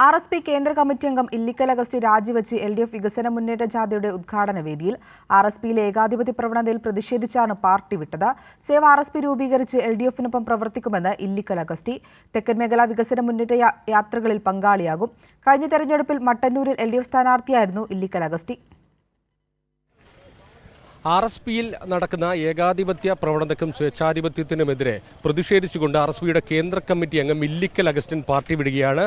RSP കേന്ദ്ര committee അംഗം ഇല്ലിക്കൽ അഗസ്റ്റി രാജിവെച്ച് LDF വികസന മുന്നേറ്റ ജാഥയുടെ ഉദ്ഘാടന വേദിയിൽ RSPയിലെ ഏകാധിപത്യ പ്രവണതയിൽ പ്രതിഷേധിച്ചാണ് പാർട്ടി വിട്ടത്. സേവ RSP രൂപീകരിച്ച് LDFനൊപ്പം പ്രവർത്തിക്കുമെന്ന് ഇല്ലിക്കൽ അഗസ്റ്റി. തെക്കൻ മേഖലാ വികസന മുന്നേറ്റ യാത്രകളിൽ പങ്കാളിയാകും. കഴിഞ്ഞ തെരഞ്ഞെടുപ്പിൽ മട്ടന്നൂരിൽ LDF സ്ഥാനാർത്ഥിയായിരുന്നു ഇല്ലിക്കൽ അഗസ്റ്റി. RSPയിൽ നടക്കുന്ന ഏകാധിപത്യ പ്രവണതയ്ക്കും സ്വേച്ഛാധിപത്യത്തിനുമെതിരെ പ്രതിഷേധിച്ചുകൊണ്ട് RSPയുടെ കേന്ദ്ര കമ്മിറ്റി അംഗം ഇല്ലിക്കൽ അഗസ്റ്റിൻ പാർട്ടി വിടുകയാണ്.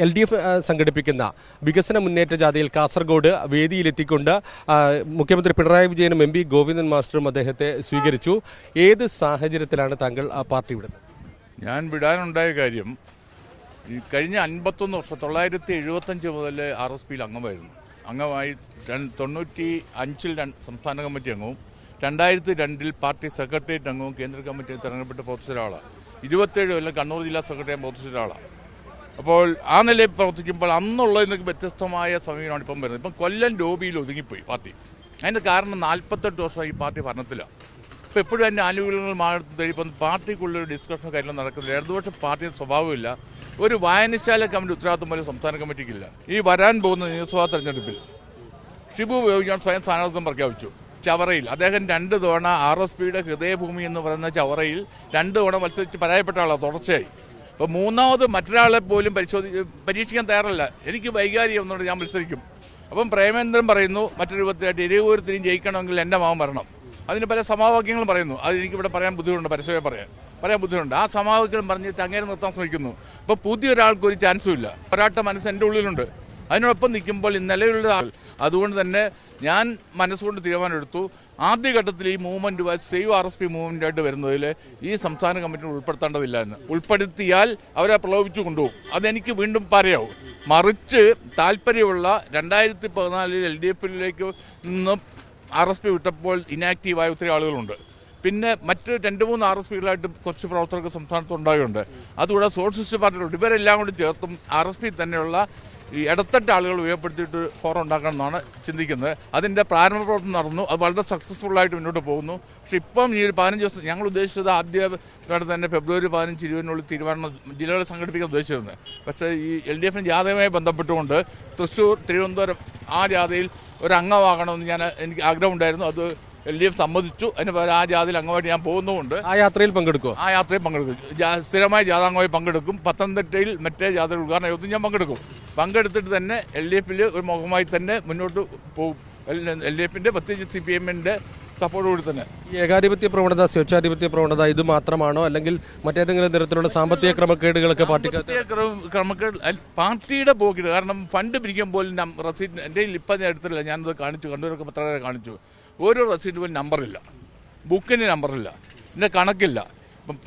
LDF സംഘടിപ്പിക്കുന്ന വികസന മുന്നേറ്റ ജാഥയിൽ കാസർഗോഡ് വേദിയിലെത്തിക്കൊണ്ട് മുഖ്യമന്ത്രി പിണറായി വിജയനും MP ഗോവിന്ദൻ മാസ്റ്ററും അദ്ദേഹത്തെ സ്വീകരിച്ചു. ഏത് സാഹചര്യത്തിലാണ് താങ്കൾ പാർട്ടി വിടുന്നത്? ഞാൻ വിടാനുണ്ടായ കാര്യം, കഴിഞ്ഞ 51 വർഷം 1975 മുതൽ RSPയിൽ അംഗമായി 95-ൽ സംസ്ഥാന കമ്മിറ്റി അംഗവും 2002-ൽ പാർട്ടി സെക്രട്ടേറിയറ്റ് അംഗവും കേന്ദ്ര കമ്മിറ്റിയിൽ തിരഞ്ഞെടുപ്പെട്ട് പ്രവർത്തിച്ച ഒരാളാണ്. 27 കൊല്ലം കണ്ണൂർ ജില്ലാ സെക്രട്ടറി പ്രവർത്തിച്ച ഒരാളാണ്. അപ്പോൾ ആ നിലയിൽ പ്രവർത്തിക്കുമ്പോൾ അന്നുള്ളതിനൊക്കെ വ്യത്യസ്തമായ സമീപനമാണ് ഇപ്പം വരുന്നത്. ഇപ്പം കൊല്ലം ലോബിയിൽ ഒതുങ്ങിപ്പോയി പാർട്ടി. അതിൻ്റെ കാരണം 48 വർഷം ഈ പാർട്ടി ഭരണത്തിലാണ്. ഇപ്പോൾ എപ്പോഴും അതിൻ്റെ ആനുകൂല്യങ്ങൾ മാറി ഇപ്പം പാർട്ടിക്കുള്ളൊരു ഡിസ്കഷനോ കാര്യങ്ങളും നടക്കുന്നില്ല. ഇടതുപക്ഷ പാർട്ടിയുടെ സ്വഭാവമില്ല. ഒരു വായനശാല കമ്മിറ്റി ഉത്തരവാദിത്വം പോലെ സംസ്ഥാന കമ്മിറ്റിക്കില്ല. ഈ വരാൻ പോകുന്ന നിയമസഭാ തെരഞ്ഞെടുപ്പിൽ ഷിബു ബേബി സ്വയം സ്ഥാനാർത്ഥിത്വം പ്രഖ്യാപിച്ചു. ചവറയിൽ അദ്ദേഹം 2 തവണ RSPയുടെ ഹൃദയഭൂമി എന്ന് പറയുന്ന ചവറയിൽ 2 തവണ മത്സരിച്ച് പരാജയപ്പെട്ട ആളാണ് തുടർച്ചയായി. അപ്പോൾ മൂന്നാമത് മറ്റൊരാളെ പോലും പരീക്ഷിക്കാൻ തയ്യാറല്ല. എനിക്ക് വൈകാരികം ഒന്നുകൊണ്ട് ഞാൻ മത്സരിക്കും. അപ്പം പ്രേമേന്ദ്രൻ പറയുന്നു മറ്റൊരു രൂപത്തിലായിട്ട് ഇരുവൂരത്തിനും ജയിക്കണമെങ്കിൽ എൻ്റെ മകൻ വരണം. അതിന് പല സമാവാക്യങ്ങളും പറയുന്നു. അത് എനിക്കിവിടെ പറയാൻ ബുദ്ധിമുട്ടുണ്ട്, പരസ്യമായി പറയാൻ ബുദ്ധിമുട്ടുണ്ട്. ആ സമാവാക്യം പറഞ്ഞിട്ട് അങ്ങനെ നിർത്താൻ ശ്രമിക്കുന്നു. ഇപ്പോൾ പുതിയൊരാൾക്ക് ഒരു ചാൻസും ഇല്ല. പോരാട്ട മനസ്സ് എൻ്റെ ഉള്ളിലുണ്ട്. അതിനോടൊപ്പം നിൽക്കുമ്പോൾ നിലവിലുള്ള ആൾ, അതുകൊണ്ട് തന്നെ ഞാൻ മനസ്സുകൊണ്ട് തീരുമാനമെടുത്തു, ആദ്യഘട്ടത്തിൽ ഈ മൂവ്മെൻറ്റ് സേവ് RSP മൂവ്മെൻറ്റായിട്ട് വരുന്നതിൽ ഈ സംസ്ഥാന കമ്മിറ്റി ഉൾപ്പെടുത്തേണ്ടതില്ല എന്ന്. ഉൾപ്പെടുത്തിയാൽ അവരെ പ്രലോഭിച്ചു കൊണ്ടുപോകും. അതെനിക്ക് വീണ്ടും പറയാവും. മറിച്ച് താല്പര്യമുള്ള 2014-ൽ LDFിലേക്ക് നിന്ന് RSP വിട്ടപ്പോൾ ഇനാക്റ്റീവായ ഒത്തിരി ആളുകളുണ്ട്. പിന്നെ മറ്റ് 2-3 RSPകളായിട്ട് കുറച്ച് പ്രവർത്തകർക്ക് സംസ്ഥാനത്ത് ഉണ്ടാകുന്നുണ്ട്. അതുകൂടെ സോഷ്യലിസ്റ്റ് പാർട്ടികളുണ്ട്. ഇവരെല്ലാം കൂടി ചേർത്തും RSP തന്നെയുള്ള ഈ ഇടത്തട്ട ആളുകൾ ഉപയോഗപ്പെടുത്തിയിട്ട് ഫോറം ഉണ്ടാക്കണം എന്നാണ് ചിന്തിക്കുന്നത്. അതിൻ്റെ പ്രാരംഭ പ്രവർത്തനം നടന്നു. അത് വളരെ സക്സസ്ഫുള്ളായിട്ട് മുന്നോട്ട് പോകുന്നു. പക്ഷേ ഇപ്പം ഈ 15 ദിവസം ഞങ്ങൾ ഉദ്ദേശിച്ചത് ആദ്യ തന്നെ ഫെബ്രുവരി 15 20-നുള്ളിൽ തീരുമാനം ജില്ലകളെ സംഘടിപ്പിക്കാൻ ഉദ്ദേശിച്ചിരുന്നത്. പക്ഷേ ഈ LDFിന് ജാഥയുമായി ബന്ധപ്പെട്ടുകൊണ്ട് തൃശ്ശൂർ, തിരുവനന്തപുരം ആ ജാഥയിൽ ഒരു അംഗമാകണമെന്ന് എനിക്ക് ആഗ്രഹമുണ്ടായിരുന്നു. അത് LDF സമ്മതിച്ചു. അതിന് പകരം ആ ജാഥയിൽ അംഗമായിട്ട് ഞാൻ പോകുന്നുമുണ്ട്. ആ യാത്രയിൽ പങ്കെടുക്കും. സ്ഥിരമായി ജാഥാംഗമായി പങ്കെടുക്കും. പത്തനംതിട്ടയിൽ മറ്റേ ജാഥയുടെ ഉദ്ഘാടന യോഗത്തിൽ ഞാൻ പങ്കെടുത്തിട്ട് തന്നെ LDFിൽ ഒരു മുഖമായി തന്നെ മുന്നോട്ട് പോകും. LDFിൻ്റെ പ്രത്യേകിച്ച് CPM-ൻ്റെ സപ്പോർട്ടോട് തന്നെ. ഈ ഏകാധിപത്യ പ്രവണത, സ്വേച്ഛാധിപത്യ പ്രവണത ഇത് മാത്രമാണോ, അല്ലെങ്കിൽ മറ്റേതെങ്കിലും തരത്തിലുള്ള സാമ്പത്തിക ക്രമക്കേടുകളൊക്കെ ക്രമക്കേട് പാർട്ടിയുടെ പോക്കിൽ? കാരണം ഫണ്ട് പിരിക്കുമ്പോൾ റസീറ്റ് എൻ്റെ ഇപ്പം ഞാൻ എടുത്തില്ല. ഞാനത് കാണിച്ചു, കണ്ണൂരൊക്കെ പത്രക്കാരെ കാണിച്ചു. ഓരോ റസീറ്റ് പോലും നമ്പറില്ല, ബുക്കിന് നമ്പറില്ല, ഇതിൻ്റെ കണക്കില്ല. ഇപ്പം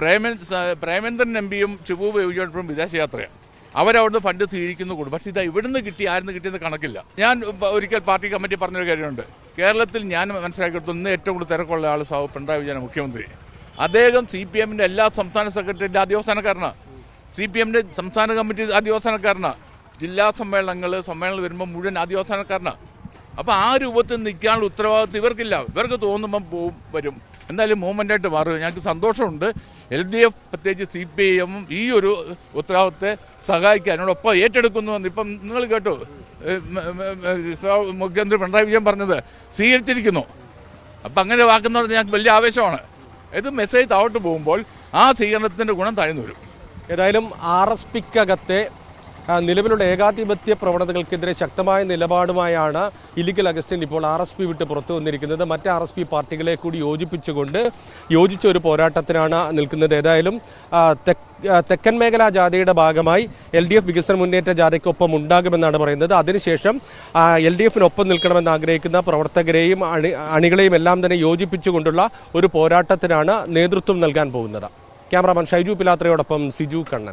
പ്രേമേന്ദ്രൻ MPയും ഷിബു ബേബിയും വിദേശയാത്രയാണ്. അവരവിടുന്ന് ഫണ്ട് സ്വീകരിക്കുന്നു കൂടും. പക്ഷേ ഇവിടുന്ന് ആയിരുന്നു കിട്ടിയെന്ന് കണക്കില്ല. ഞാൻ ഒരിക്കൽ പാർട്ടി കമ്മിറ്റി പറഞ്ഞൊരു കാര്യമുണ്ട്. കേരളത്തിൽ ഞാൻ മനസ്സിലാക്കിയെടുത്തു ഇന്ന് ഏറ്റവും കൂടുതൽ തിരക്കുള്ള ആൾ പിണറായി വിജയൻ മുഖ്യമന്ത്രി. അദ്ദേഹം CPM-ൻ്റെ എല്ലാ സംസ്ഥാന സെക്രട്ടറിയുടെ ആദ്യവസാനക്കാരനാണ്. CPM-ൻ്റെ സംസ്ഥാന കമ്മിറ്റി ആദ്യവസാനക്കാരനാണ്. ജില്ലാ സമ്മേളനങ്ങൾ വരുമ്പോൾ മുഴുവൻ ആദ്യവസാനക്കാരനാണ്. അപ്പോൾ ആ രൂപത്തിൽ നിൽക്കാനുള്ള ഉത്തരവാദിത്വം ഇവർക്കില്ല. ഇവർക്ക് തോന്നുമ്പം വരും. എന്തായാലും മൂവ്മെൻ്റായിട്ട് മാറുക. ഞങ്ങൾക്ക് സന്തോഷമുണ്ട്. LDF പ്രത്യേകിച്ച് CPIM ഈ ഒരു ഉത്തരവാദിത്തത്തെ സഹായിക്കാനോടൊപ്പം ഏറ്റെടുക്കുന്നു എന്ന് ഇപ്പം നിങ്ങൾ കേട്ടു. മുഖ്യമന്ത്രി പിണറായി വിജയൻ പറഞ്ഞത് സ്വീകരിച്ചിരിക്കുന്നു. അപ്പം അങ്ങനെ വാക്കുന്നവർ ഞങ്ങൾക്ക് വലിയ ആവേശമാണ്. ഇത് മെസ്സേജ് താഴോട്ട് പോകുമ്പോൾ ആ സ്വീകരണത്തിൻ്റെ ഗുണം താഴ്ന്നു വരും. ഏതായാലും RSPക്കകത്തെ നിലവിലുള്ള ഏകാധിപത്യ പ്രവണതകൾക്കെതിരെ ശക്തമായ നിലപാടുമായാണ് ഇല്ലിക്കൽ അഗസ്റ്റിൻ ഇപ്പോൾ RSP വിട്ട് പുറത്തു വന്നിരിക്കുന്നത്. മറ്റ് RSP പാർട്ടികളെ കൂടി യോജിച്ച ഒരു പോരാട്ടത്തിനാണ് നിൽക്കുന്നത്. ഏതായാലും തെക്കൻ മേഖലാ ജാഥയുടെ ഭാഗമായി LDF വികസന മുന്നേറ്റ ജാഥയ്ക്കൊപ്പം ഉണ്ടാകുമെന്നാണ് പറയുന്നത്. അതിനുശേഷം LDFിനൊപ്പം നിൽക്കണമെന്ന് ആഗ്രഹിക്കുന്ന പ്രവർത്തകരെയും അണികളെയും എല്ലാം തന്നെ യോജിപ്പിച്ചുകൊണ്ടുള്ള ഒരു പോരാട്ടത്തിനാണ് നേതൃത്വം നൽകാൻ പോകുന്നത്. ക്യാമറാമാൻ ഷൈജു പിലാത്രയോടൊപ്പം സിജു കണ്ണൻ.